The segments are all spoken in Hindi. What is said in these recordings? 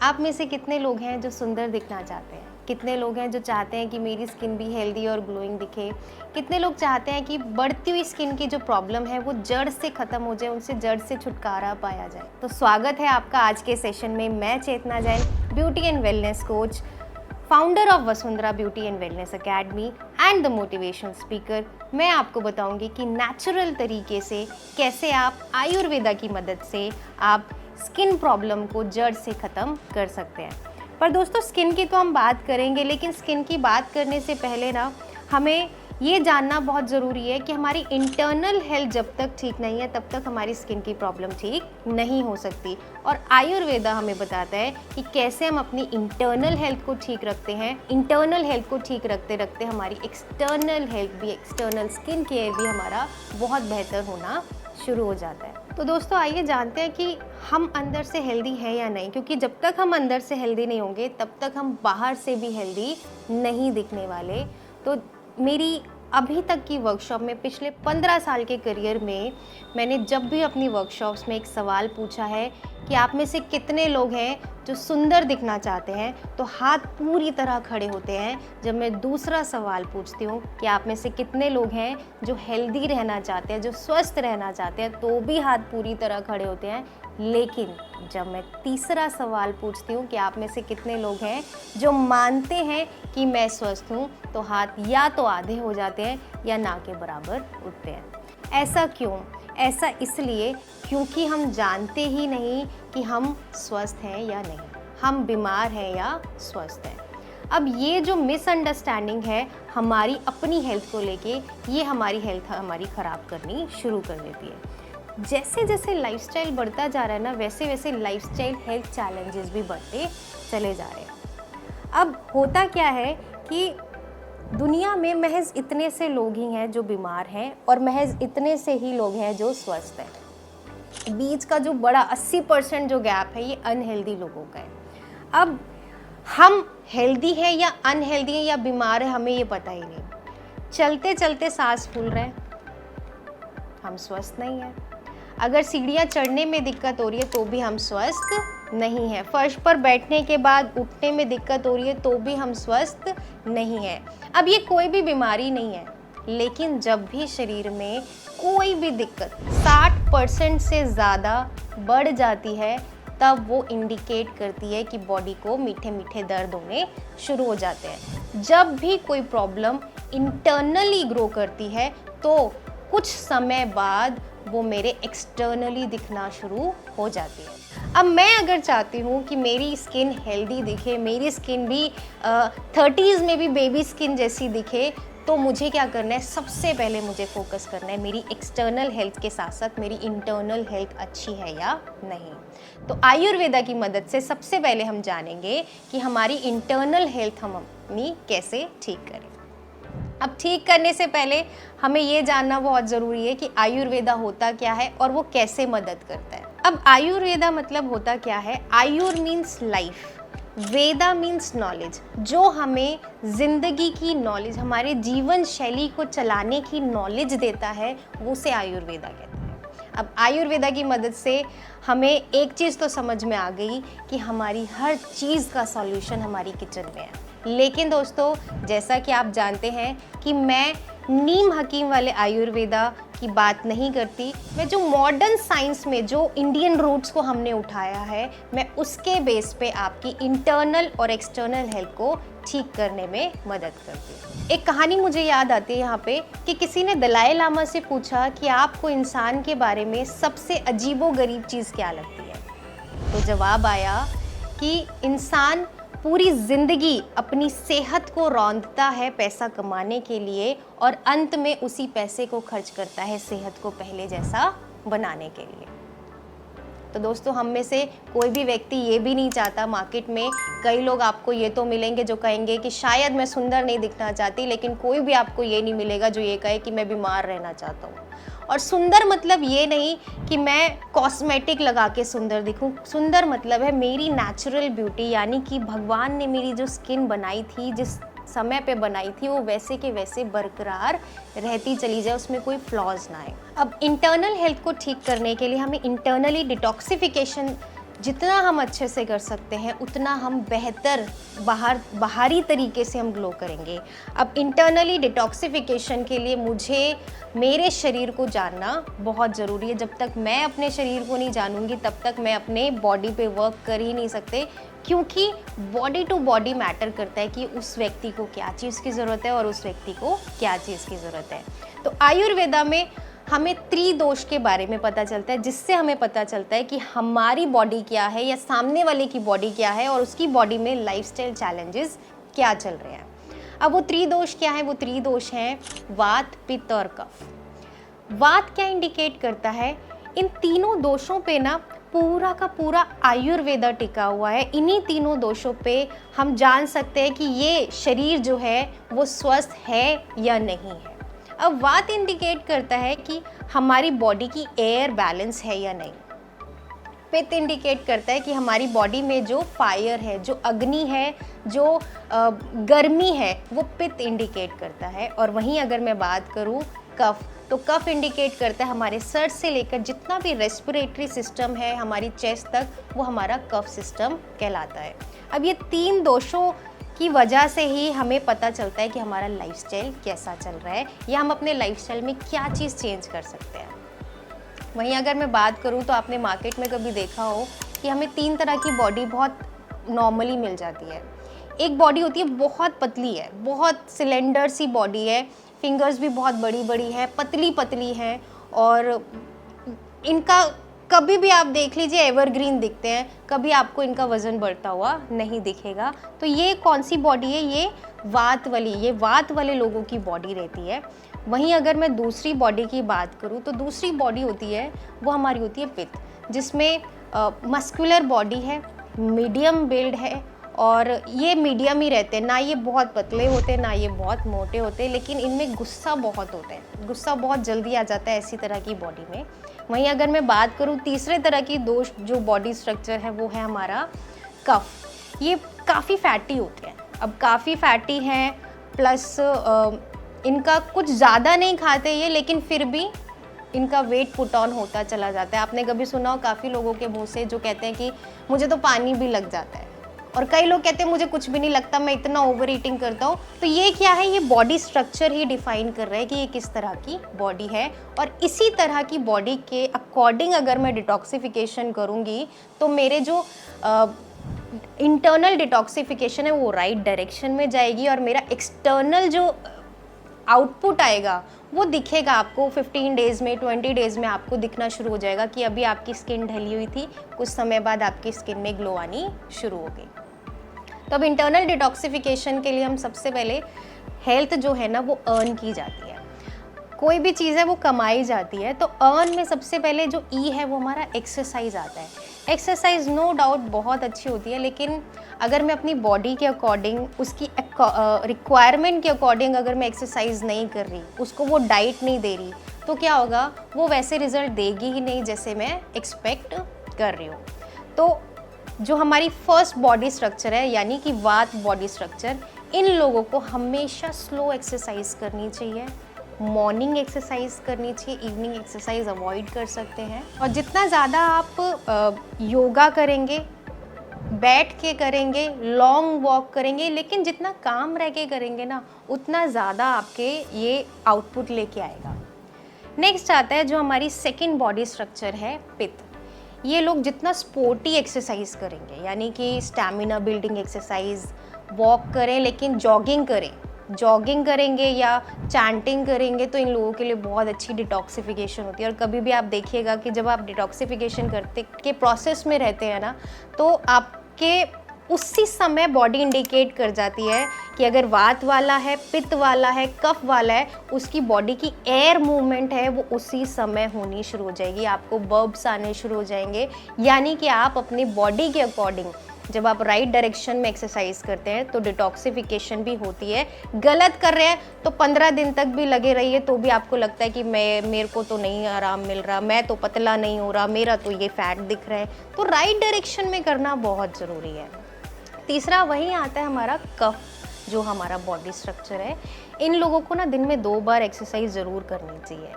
आप में से कितने लोग हैं जो सुंदर दिखना चाहते हैं? कितने लोग हैं जो चाहते हैं कि मेरी स्किन भी हेल्दी और ग्लोइंग दिखे? कितने लोग चाहते हैं कि बढ़ती हुई स्किन की जो प्रॉब्लम है वो जड़ से ख़त्म हो जाए, उनसे जड़ से छुटकारा पाया जाए? तो स्वागत है आपका आज के सेशन में। मैं Chetna Jain, beauty and wellness coach, founder of Vasundhara beauty and wellness academy and the motivational speaker. मैं आपको बताऊंगी कि नेचुरल तरीके से कैसे आप आयुर्वेदा की मदद से आप स्किन प्रॉब्लम को जड़ से ख़त्म कर सकते हैं। पर दोस्तों, स्किन की तो हम बात करेंगे, लेकिन स्किन की बात करने से पहले ना हमें ये जानना बहुत ज़रूरी है कि हमारी इंटरनल हेल्थ जब तक ठीक नहीं है तब तक हमारी स्किन की प्रॉब्लम ठीक नहीं हो सकती। और आयुर्वेदा हमें बताता है कि कैसे हम अपनी इंटरनल हेल्थ को ठीक रखते हैं। इंटरनल हेल्थ को ठीक रखते रखते हमारी एक्सटर्नल हेल्थ भी, एक्सटर्नल स्किन केयर भी हमारा बहुत बेहतर होना शुरू हो जाता है। तो दोस्तों, आइए जानते हैं कि हम अंदर से हेल्दी हैं या नहीं, क्योंकि जब तक हम अंदर से हेल्दी नहीं होंगे तब तक हम बाहर से भी हेल्दी नहीं दिखने वाले। तो मेरी अभी तक की वर्कशॉप में, पिछले 15 साल के करियर में, मैंने जब भी अपनी वर्कशॉप्स में एक सवाल पूछा है कि आप में से कितने लोग हैं जो सुंदर दिखना चाहते हैं, तो हाथ पूरी तरह खड़े होते हैं। जब मैं दूसरा सवाल पूछती हूँ कि आप में से कितने लोग हैं जो हेल्दी रहना चाहते हैं, जो स्वस्थ रहना चाहते हैं, तो भी हाथ पूरी तरह खड़े होते हैं। लेकिन जब मैं तीसरा सवाल पूछती हूँ कि आप में से कितने लोग हैं जो मानते हैं कि मैं स्वस्थ हूँ, तो हाथ या तो आधे हो जाते हैं या ना के बराबर उठते हैं। ऐसा क्यों? ऐसा इसलिए क्योंकि हम जानते ही नहीं कि हम स्वस्थ हैं या नहीं, हम बीमार हैं या स्वस्थ हैं। अब ये जो मिसअंडरस्टैंडिंग है हमारी अपनी हेल्थ को लेके, ये हमारी हेल्थ हमारी ख़राब करनी शुरू कर देती है। जैसे जैसे लाइफस्टाइल बढ़ता जा रहा है ना, वैसे वैसे लाइफस्टाइल हेल्थ चैलेंजेस भी बढ़ते चले जा रहे हैं। अब होता क्या है कि दुनिया में महज इतने से लोग ही हैं जो बीमार हैं और महज इतने से ही लोग हैं जो स्वस्थ हैं। बीच का जो बड़ा 80% जो गैप है, ये अनहेल्दी लोगों का है। अब हम हेल्दी हैं या अनहेल्दी हैं या बीमार हैं, हमें ये पता ही नहीं। चलते चलते सांस फूल रहे हैं, हम स्वस्थ नहीं हैं। अगर सीढ़ियाँ चढ़ने में दिक्कत हो रही है तो भी हम स्वस्थ नहीं हैं। फर्श पर बैठने के बाद उठने में दिक्कत हो रही है तो भी हम स्वस्थ नहीं हैं। अब ये कोई भी बीमारी नहीं है, लेकिन जब भी शरीर में कोई भी दिक्कत 60% से ज़्यादा बढ़ जाती है, तब वो इंडिकेट करती है कि बॉडी को मीठे मीठे दर्द होने शुरू हो जाते हैं। जब भी कोई प्रॉब्लम इंटरनली ग्रो करती है तो कुछ समय बाद वो मेरे एक्सटर्नली दिखना शुरू हो जाती है। अब मैं अगर चाहती हूँ कि मेरी स्किन हेल्दी दिखे, मेरी स्किन भी 30s में भी बेबी स्किन जैसी दिखे, तो मुझे क्या करना है? सबसे पहले मुझे फोकस करना है मेरी एक्सटर्नल हेल्थ के साथ साथ मेरी इंटरनल हेल्थ अच्छी है या नहीं। तो आयुर्वेदा की मदद से सबसे पहले हम जानेंगे कि हमारी इंटरनल हेल्थ हम अपनी कैसे ठीक करें। अब ठीक करने से पहले हमें ये जानना बहुत ज़रूरी है कि आयुर्वेदा होता क्या है और वो कैसे मदद करता है। अब आयुर्वेदा मतलब होता क्या है? आयुर मीन्स लाइफ, वेदा मीन्स नॉलेज। जो हमें ज़िंदगी की नॉलेज, हमारे जीवन शैली को चलाने की नॉलेज देता है, वो उसे आयुर्वेदा कहते हैं। अब आयुर्वेदा की मदद से हमें एक चीज़ तो समझ में आ गई कि हमारी हर चीज़ का सॉल्यूशन हमारी किचन में है। लेकिन दोस्तों, जैसा कि आप जानते हैं कि मैं नीम हकीम वाले आयुर्वेदा की बात नहीं करती। मैं जो मॉडर्न साइंस में जो इंडियन रूट्स को हमने उठाया है, मैं उसके बेस पे आपकी इंटरनल और एक्सटर्नल हेल्थ को ठीक करने में मदद करती हूँ। एक कहानी मुझे याद आती है यहाँ पे कि किसी ने दलाई लामा से पूछा कि आपको इंसान के बारे में सबसे अजीबोगरीब चीज़ क्या लगती है? तो जवाब आया कि इंसान पूरी ज़िंदगी अपनी सेहत को रौंदता है पैसा कमाने के लिए और अंत में उसी पैसे को खर्च करता है सेहत को पहले जैसा बनाने के लिए। तो दोस्तों, हम में से कोई भी व्यक्ति ये भी नहीं चाहता। मार्केट में कई लोग आपको ये तो मिलेंगे जो कहेंगे कि शायद मैं सुंदर नहीं दिखना चाहती, लेकिन कोई भी आपको ये नहीं मिलेगा जो ये कहे कि मैं बीमार रहना चाहता हूँ। और सुंदर मतलब ये नहीं कि मैं कॉस्मेटिक लगा के सुंदर दिखूं। सुंदर मतलब है मेरी नेचुरल ब्यूटी, यानी कि भगवान ने मेरी जो स्किन बनाई थी, जिस समय पे बनाई थी, वो वैसे के वैसे बरकरार रहती चली जाए, उसमें कोई फ्लॉज ना आए। अब इंटरनल हेल्थ को ठीक करने के लिए हमें इंटरनली डिटॉक्सिफिकेशन जितना हम अच्छे से कर सकते हैं उतना हम बेहतर बाहरी तरीके से हम ग्लो करेंगे। अब इंटरनली डिटॉक्सिफिकेशन के लिए मुझे मेरे शरीर को जानना बहुत ज़रूरी है। जब तक मैं अपने शरीर को नहीं जानूंगी तब तक मैं अपने बॉडी पे वर्क कर ही नहीं सकते, क्योंकि बॉडी टू बॉडी मैटर करता है कि उस व्यक्ति को क्या चीज़ की ज़रूरत है और उस व्यक्ति को क्या चीज़ की ज़रूरत है। तो आयुर्वेदा में हमें त्रिदोष के बारे में पता चलता है, जिससे हमें पता चलता है कि हमारी बॉडी क्या है या सामने वाले की बॉडी क्या है और उसकी बॉडी में लाइफस्टाइल चैलेंजेस क्या चल रहे हैं। अब वो त्रिदोष क्या है? वो त्रिदोष हैं वात, पित्त और कफ। वात क्या इंडिकेट करता है? इन तीनों दोषों पे ना पूरा का पूरा आयुर्वेदा टिका हुआ है। इन्हीं तीनों दोषों पे हम जान सकते हैं कि ये शरीर जो है वो स्वस्थ है या नहीं है। अब वात इंडिकेट करता है कि हमारी बॉडी की एयर बैलेंस है या नहीं। पित्त इंडिकेट करता है कि हमारी बॉडी में जो फायर है, जो अग्नि है, जो गर्मी है, वो पित्त इंडिकेट करता है। और वहीं अगर मैं बात करूँ कफ, तो कफ इंडिकेट करता है हमारे सर से लेकर जितना भी रेस्पिरेटरी सिस्टम है हमारी चेस्ट तक, वो हमारा कफ सिस्टम कहलाता है। अब ये तीन दोषों की वजह से ही हमें पता चलता है कि हमारा लाइफस्टाइल कैसा चल रहा है या हम अपने लाइफस्टाइल में क्या चीज़ चेंज कर सकते हैं। वहीं अगर मैं बात करूं तो आपने मार्केट में कभी देखा हो कि हमें 3 तरह की बॉडी बहुत नॉर्मली मिल जाती है। एक बॉडी होती है बहुत पतली है, बहुत सिलेंडर सी बॉडी है, फिंगर्स भी बहुत बड़ी बड़ी है, पतली पतली है और इनका कभी भी आप देख लीजिए एवरग्रीन दिखते हैं, कभी आपको इनका वज़न बढ़ता हुआ नहीं दिखेगा। तो ये कौन सी बॉडी है? ये वात वाली, ये वात वाले लोगों की बॉडी रहती है। वहीं अगर मैं दूसरी बॉडी की बात करूं तो दूसरी बॉडी होती है वो हमारी होती है पित्त, जिसमें मस्कुलर बॉडी है, मीडियम बिल्ड है और ये मीडियम ही रहते हैं, ना ये बहुत पतले होते ना ये बहुत मोटे होते, लेकिन इनमें गुस्सा बहुत होता है, गुस्सा बहुत जल्दी आ जाता है ऐसी तरह की बॉडी में। वहीं अगर मैं बात करूं तीसरे तरह की दोष जो बॉडी स्ट्रक्चर है वो है हमारा कफ। ये काफ़ी फैटी होते हैं। अब काफ़ी फैटी हैं प्लस इनका कुछ ज़्यादा नहीं खाते ये, लेकिन फिर भी इनका वेट पुट ऑन होता चला जाता है। आपने कभी सुना हो काफ़ी लोगों के मुंह से जो कहते हैं कि मुझे तो पानी भी लग जाता है, और कई लोग कहते हैं मुझे कुछ भी नहीं लगता, मैं इतना ओवर ईटिंग करता हूँ। तो ये क्या है? ये बॉडी स्ट्रक्चर ही डिफाइन कर रहा है कि ये किस तरह की बॉडी है। और इसी तरह की बॉडी के अकॉर्डिंग अगर मैं डिटॉक्सिफिकेशन करूँगी तो मेरे जो इंटरनल डिटॉक्सिफिकेशन है वो राइट डायरेक्शन में जाएगी और मेरा एक्सटर्नल जो आउटपुट आएगा वो दिखेगा आपको 15 डेज़ में, 20 डेज़ में आपको दिखना शुरू हो जाएगा कि अभी आपकी स्किन ढली हुई थी, कुछ समय बाद आपकी स्किन में ग्लो आनी शुरू हो गई। तो अब इंटरनल डिटॉक्सिफिकेशन के लिए हम सबसे पहले हेल्थ जो है ना वो अर्न की जाती है। कोई भी चीज़ है वो कमाई जाती है, तो अर्न में सबसे पहले जो ई है वो हमारा एक्सरसाइज आता है। एक्सरसाइज नो डाउट बहुत अच्छी होती है, लेकिन अगर मैं अपनी बॉडी के अकॉर्डिंग, उसकी रिक्वायरमेंट के अकॉर्डिंग अगर मैं एक्सरसाइज नहीं कर रही, उसको वो डाइट नहीं दे रही, तो क्या होगा? वो वैसे रिजल्ट देगी ही नहीं जैसे मैं एक्सपेक्ट कर रही हूँ। तो जो हमारी फर्स्ट बॉडी स्ट्रक्चर है यानी कि वात बॉडी स्ट्रक्चर, इन लोगों को हमेशा स्लो एक्सरसाइज करनी चाहिए, मॉर्निंग एक्सरसाइज करनी चाहिए, इवनिंग एक्सरसाइज अवॉइड कर सकते हैं। और जितना ज़्यादा आप योगा करेंगे, बैठ के करेंगे, लॉन्ग वॉक करेंगे, लेकिन जितना काम रह के करेंगे ना उतना ज़्यादा आपके ये आउटपुट लेके आएगा। नेक्स्ट आता है जो हमारी सेकंड बॉडी स्ट्रक्चर है पित्त। ये लोग जितना स्पोर्टी एक्सरसाइज करेंगे यानी कि स्टैमिना बिल्डिंग एक्सरसाइज, वॉक करें लेकिन जॉगिंग करें, जॉगिंग करेंगे या चैंटिंग करेंगे, तो इन लोगों के लिए बहुत अच्छी डिटॉक्सिफिकेशन होती है। और कभी भी आप देखिएगा कि जब आप डिटॉक्सिफिकेशन करते के प्रोसेस में रहते हैं ना, तो आपके उसी समय बॉडी इंडिकेट कर जाती है कि अगर वात वाला है, पित्त वाला है, कफ वाला है, उसकी बॉडी की एयर मूवमेंट है वो उसी समय होनी शुरू हो जाएगी, आपको बर्ब्स आने शुरू हो जाएंगे। यानी कि आप अपनी बॉडी के अकॉर्डिंग जब आप राइट डायरेक्शन में एक्सरसाइज करते हैं तो डिटॉक्सिफिकेशन भी होती है। गलत कर रहे हैं तो 15 दिन तक भी लगे रहिए तो भी आपको लगता है कि मेरे को तो नहीं आराम मिल रहा, मैं तो पतला नहीं हो रहा, मेरा तो ये फैट दिख रहा है। तो राइट डायरेक्शन में करना बहुत ज़रूरी है। तीसरा वहीं आता है हमारा कफ, जो हमारा बॉडी स्ट्रक्चर है। इन लोगों को ना दिन में 2 बार एक्सरसाइज ज़रूर करनी चाहिए।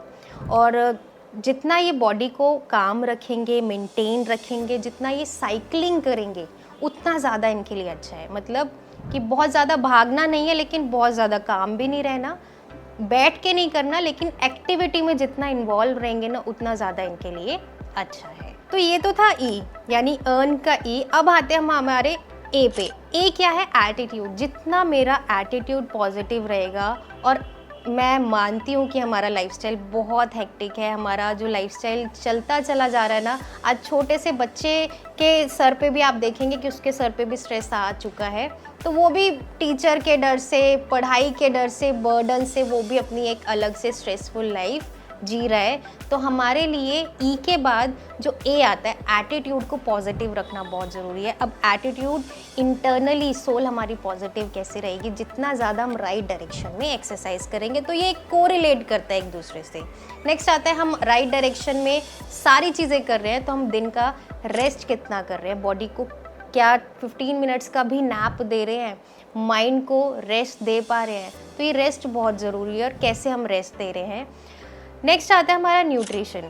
और जितना ये बॉडी को काम रखेंगे, मेंटेन रखेंगे, जितना ये साइकिलिंग करेंगे, उतना ज़्यादा इनके लिए अच्छा है। मतलब कि बहुत ज़्यादा भागना नहीं है, लेकिन बहुत ज़्यादा काम भी नहीं रहना, बैठ के नहीं करना, लेकिन एक्टिविटी में जितना इन्वॉल्व रहेंगे ना, उतना ज़्यादा इनके लिए अच्छा है। तो ये तो था ई, यानी अर्न का ई। अब आते हैं हम हमारे ए पे। ए क्या है? एटीट्यूड। जितना मेरा एटीट्यूड पॉजिटिव रहेगा, और मैं मानती हूँ कि हमारा लाइफस्टाइल बहुत हेक्टिक है, हमारा जो लाइफस्टाइल चलता चला जा रहा है ना, आज छोटे से बच्चे के सर पे भी आप देखेंगे कि उसके सर पे भी स्ट्रेस आ चुका है, तो वो भी टीचर के डर से, पढ़ाई के डर से, बर्डन से, वो भी अपनी एक अलग से स्ट्रेसफुल लाइफ जी रहा है। तो हमारे लिए ई के बाद जो ए आता है, एटीट्यूड को पॉजिटिव रखना बहुत ज़रूरी है। अब एटीट्यूड, इंटरनली सोल हमारी पॉजिटिव कैसे रहेगी? जितना ज़्यादा हम राइट डायरेक्शन में एक्सरसाइज करेंगे, तो ये कोरिलेट करता है एक दूसरे से। नेक्स्ट आता है, हम राइट डायरेक्शन में सारी चीज़ें कर रहे हैं, तो हम दिन का रेस्ट कितना कर रहे हैं, बॉडी को क्या 15 मिनट्स का भी नैप दे रहे हैं, माइंड को रेस्ट दे पा रहे हैं, तो ये रेस्ट बहुत ज़रूरी है, और कैसे हम रेस्ट दे रहे हैं। नेक्स्ट आता है हमारा न्यूट्रिशन।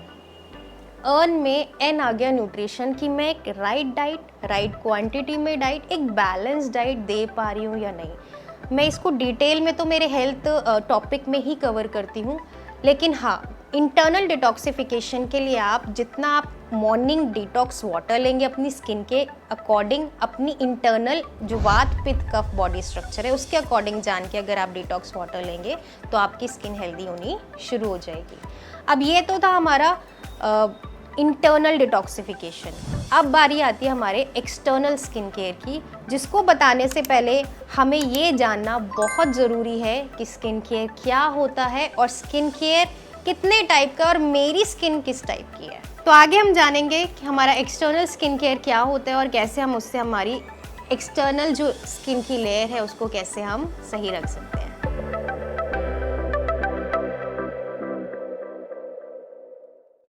अर्न में एन आ गया न्यूट्रिशन, कि मैं एक राइट डाइट, राइट क्वांटिटी में डाइट, एक बैलेंस डाइट दे पा रही हूँ या नहीं। मैं इसको डिटेल में तो मेरे हेल्थ टॉपिक में ही कवर करती हूँ, लेकिन हाँ, इंटरनल डिटॉक्सिफिकेशन के लिए आप जितना आप मॉर्निंग डिटॉक्स वाटर लेंगे अपनी स्किन के अकॉर्डिंग, अपनी इंटरनल जो वात पित्त कफ बॉडी स्ट्रक्चर है उसके अकॉर्डिंग जान के अगर आप डिटॉक्स वाटर लेंगे, तो आपकी स्किन हेल्दी होनी शुरू हो जाएगी। अब ये तो था हमारा इंटरनल डिटॉक्सिफिकेशन। अब बारी आती है हमारे एक्सटर्नल स्किन केयर की, जिसको बताने से पहले हमें ये जानना बहुत ज़रूरी है कि स्किन केयर क्या होता है, और स्किन केयर कितने टाइप का, और मेरी स्किन किस टाइप की है। तो आगे हम जानेंगे कि हमारा एक्सटर्नल स्किन केयर क्या होता है, और कैसे हम उससे हमारी एक्सटर्नल जो स्किन की लेयर है उसको कैसे हम सही रख सकते हैं।